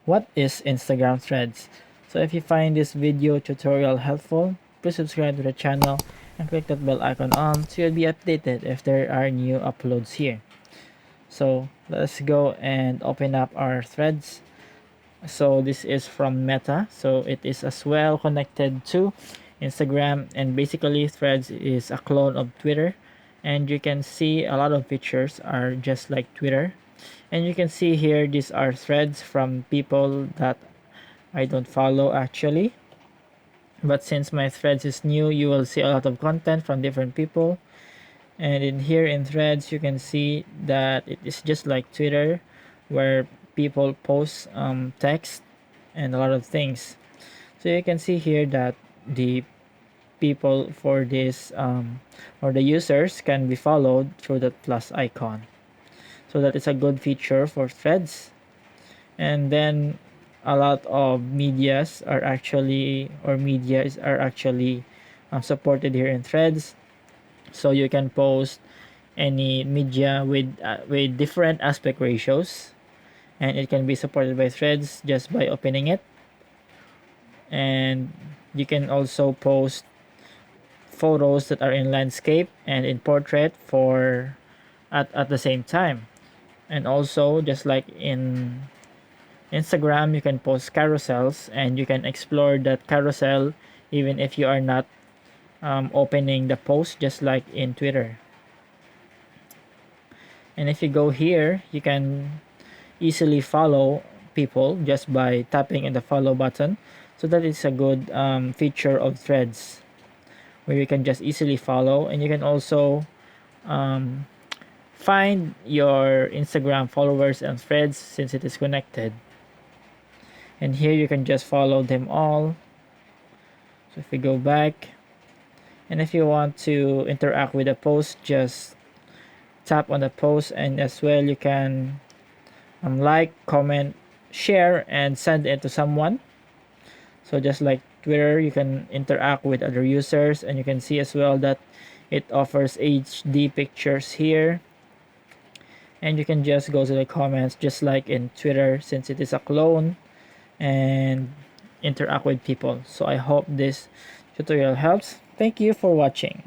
What is Instagram Threads? So if you find this video tutorial helpful, please subscribe to the channel and click that bell icon on so you'll be updated if there are new uploads here. So let's go and open up our threads. So this is from Meta, so it is as well connected to Instagram, and basically Threads is a clone of Twitter, and you can see a lot of features are just like Twitter. And you can see here these are threads from people that I don't follow actually, but since my threads is new, you will see a lot of content from different people. And in here in threads you can see that it is just like Twitter, where people post text and a lot of things. So you can see here that the people for this or the users can be followed through the plus icon. So that is a good feature for threads. And then a lot of medias are actually, or medias are actually supported here in threads. So you can post any media with different aspect ratios, and it can be supported by threads just by opening it. And you can also post photos that are in landscape and in portrait for at the same time. And also, just like in Instagram, you can post carousels and you can explore that carousel even if you are not opening the post, just like in Twitter. And if you go here, you can easily follow people just by tapping in the follow button. So that is a good feature of threads, where you can just easily follow, and you can also um, find your Instagram followers and threads since it is connected. And here you can just follow them all. So if we go back, and if you want to interact with a post, just tap on the post, and as well you can like, comment, share, and send it to someone. So just like Twitter, you can interact with other users, and you can see as well that it offers HD pictures here. And you can just go to the comments just like in Twitter, since it is a clone, and interact with people. So I hope this tutorial helps. Thank you for watching.